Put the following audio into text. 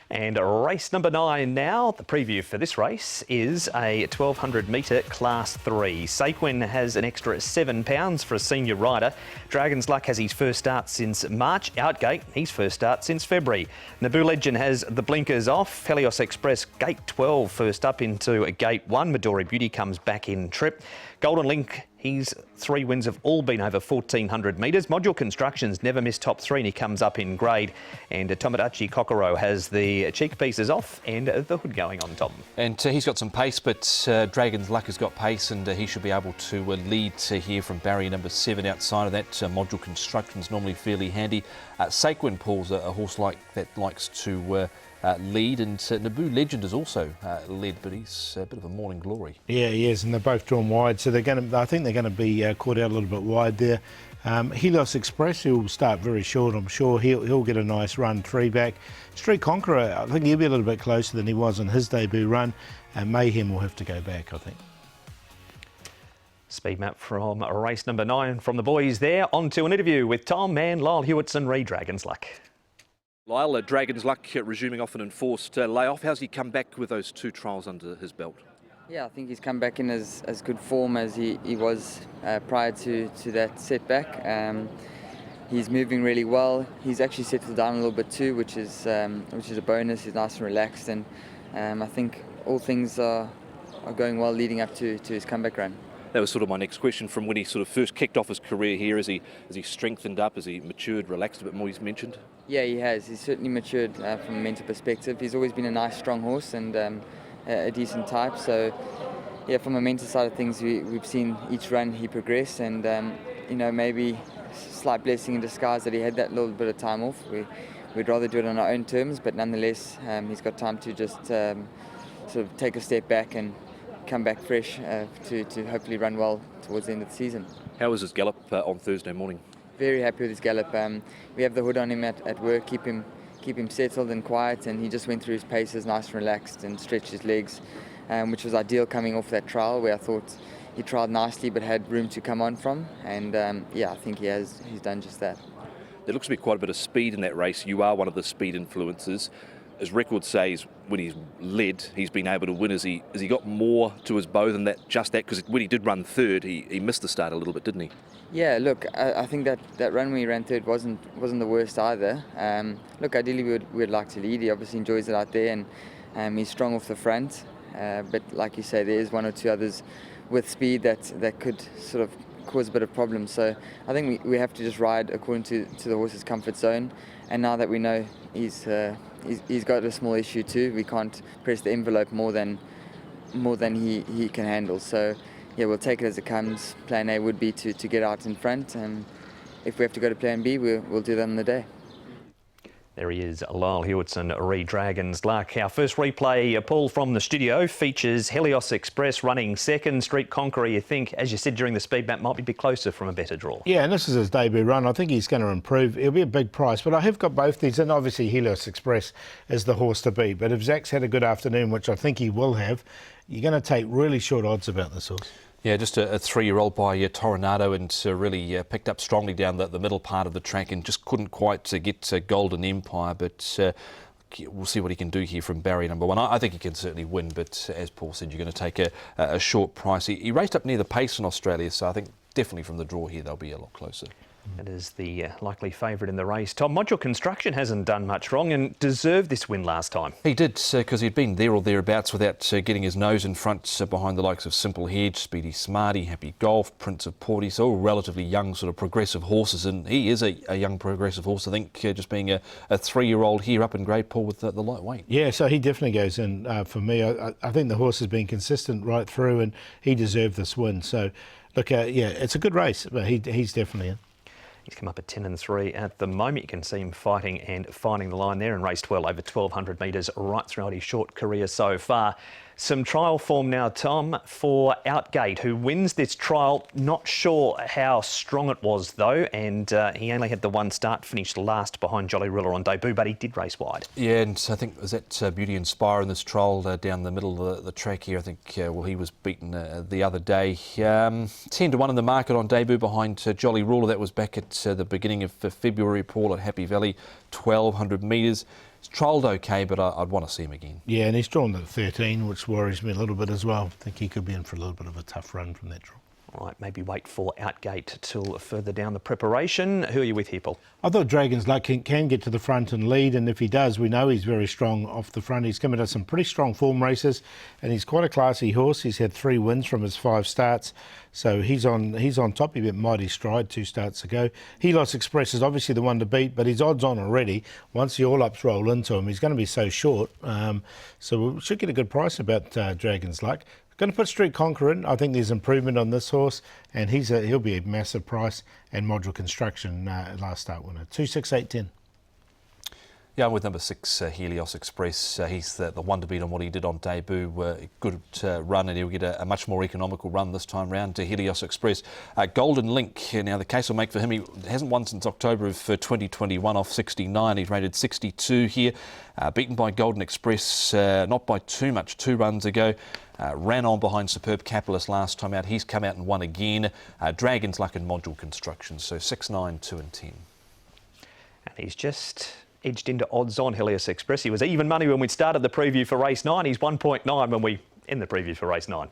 And race number 9 now. The preview for this race is a 1200 metre Class 3. Saquin has an extra £7 for a senior rider. Dragon's Luck has his first start since March. Outgate, his first start since February. Naboo Legend has the blinkers off. Helios Express, gate 12, first up into gate 1. Midori Beauty comes back in trip. Golden Link, his 3 wins have all been over 1400 metres. Module Constructions never missed top 3 and he comes up in grade. And Tomodachi Kokoro has the cheek pieces off and the hood going on top. And he's got some pace, but Dragon's Luck has got pace and he should be able to lead here from barrier number 7. Outside of that, Module Construction's normally fairly handy. Saquin pulls a horse like that likes to lead, and Naboo Legend is also led, but he's a bit of a morning glory. Yeah, he is, and they're both drawn wide, so I think they're going to be caught out a little bit wide there. Helios Express, he'll start very short, I'm sure. He'll get a nice run, 3 back. Street Conqueror, I think he'll be a little bit closer than he was in his debut run, and Mayhem will have to go back, I think. Speed map from race number 9 from the boys there. On to an interview with Tom and Lyle Hewitson, re Dragon's Luck. Lyle, Dragon's Luck resuming off an enforced layoff. How's he come back with those 2 trials under his belt? Yeah, I think he's come back in as good form as he was prior to that setback. He's moving really well. He's actually settled down a little bit too, which is a bonus. He's nice and relaxed, and I think all things are going well leading up to his comeback run. That was sort of my next question. From when he sort of first kicked off his career here, has he strengthened up? Has he matured, relaxed a bit more, he's mentioned? Yeah, he has. He's certainly matured from a mental perspective. He's always been a nice, strong horse and a decent type. So, yeah, from a mental side of things, we've seen each run he progress, and maybe slight blessing in disguise that he had that little bit of time off. We'd rather do it on our own terms, but nonetheless, he's got time to just sort of take a step back and come back fresh to hopefully run well towards the end of the season. How was his gallop on Thursday morning? Very happy with his gallop. We have the hood on him at work, keep him settled and quiet, and he just went through his paces nice and relaxed and stretched his legs, which was ideal coming off that trial where I thought he trialled nicely but had room to come on from, and yeah, I think he's done just that. There looks to be quite a bit of speed in that race. You are one of the speed influencers. As record says, when he's led, he's been able to win. Has he got more to his bow than that? Just that, because when he did run third, he missed the start a little bit, didn't he? Yeah, look, I think that run when he ran third wasn't the worst either. Look, ideally we'd like to lead. He obviously enjoys it out there, and he's strong off the front. But like you say, there is 1 or 2 others with speed that could sort of cause a bit of problems. So I think we have to just ride according to the horse's comfort zone. And now that we know he's got a small issue too, we can't press the envelope more than he can handle. So yeah, we'll take it as it comes. Plan A would be to get out in front, and if we have to go to plan B, we'll do that on the day. There he is, Lyle Hewitson, re Dragon's Luck. Our first replay, Paul, from the studio, features Helios Express running second. Street Conqueror, you think, as you said during the speed map, might be a bit closer from a better draw. Yeah, and this is his debut run. I think he's going to improve. It'll be a big price, but I have got both these, and obviously Helios Express is the horse to beat. But if Zach's had a good afternoon, which I think he will have, you're going to take really short odds about this horse. Yeah, just a 3-year-old by Toronado, and really picked up strongly down the middle part of the track and just couldn't quite get Golden Empire, but we'll see what he can do here from barrier number 1. I think he can certainly win, but as Paul said, you're going to take a short price. He raced up near the pace in Australia, so I think definitely from the draw here they'll be a lot closer. It is the likely favourite in the race. Tom, Module Construction hasn't done much wrong and deserved this win last time. He did, because he'd been there or thereabouts without getting his nose in front behind the likes of Simple Hedge, Speedy Smarty, Happy Golf, Prince of Porty, so all relatively young sort of progressive horses, and he is a young progressive horse, I think, just being a 3-year-old here up in grade, Paul, with the lightweight. Yeah, so he definitely goes in for me. I think the horse has been consistent right through, and he deserved this win. So, look, yeah, it's a good race, but he's definitely in. He's come up at 10 and 3 at the moment. You can see him fighting and finding the line there and raced well over 1,200 metres right throughout his short career so far. Some trial form now, Tom, for Outgate, who wins this trial. Not sure how strong it was, though, and he only had the 1 start, finished last behind Jolly Ruler on debut, but he did race wide. Yeah, and I think, was that Beauty Inspire in this trial down the middle of the track here? I think, well, he was beaten the other day. 10 to 1 in the market on debut behind Jolly Ruler. That was back at the beginning of February, Paul, at Happy Valley, 1,200 metres. trialled okay, but I'd want to see him again. Yeah, and he's drawn to 13, which worries me a little bit as well. I think he could be in for a little bit of a tough run from that draw. Right, maybe wait for Outgate till further down the preparation. Who are you with here, Paul? I thought Dragon's Luck can get to the front and lead, and if he does, we know he's very strong off the front. He's coming to some pretty strong form races, and he's quite a classy horse. He's had 3 wins from his 5 starts, so he's on top. He went Mighty Stride 2 starts ago. Helios Express is obviously the one to beat, but he's odds on already. Once the all-ups roll into him, he's going to be so short, so we should get a good price about Dragon's Luck. Going to put Street Conqueror in. I think there's improvement on this horse, and he'll be a massive price. And Module Construction, last start winner, 2, 6, 8, 10. Yeah, I'm with number 6, Helios Express. He's the one to beat on what he did on debut. Good run, and he'll get a much more economical run this time round to Helios Express. Golden Link, now the case will make for him. He hasn't won since October of 2021 off 69. He's rated 62 here. Beaten by Golden Express, not by too much, 2 runs ago. Ran on behind Superb Capitalist last time out. He's come out and won again. Dragon's Luck and Module Construction, so 6, 9, 2 and 10. And he's just edged into odds on Helios Express. He was even money when we started the preview for race 9. He's 1.9 when we end the preview for race 9.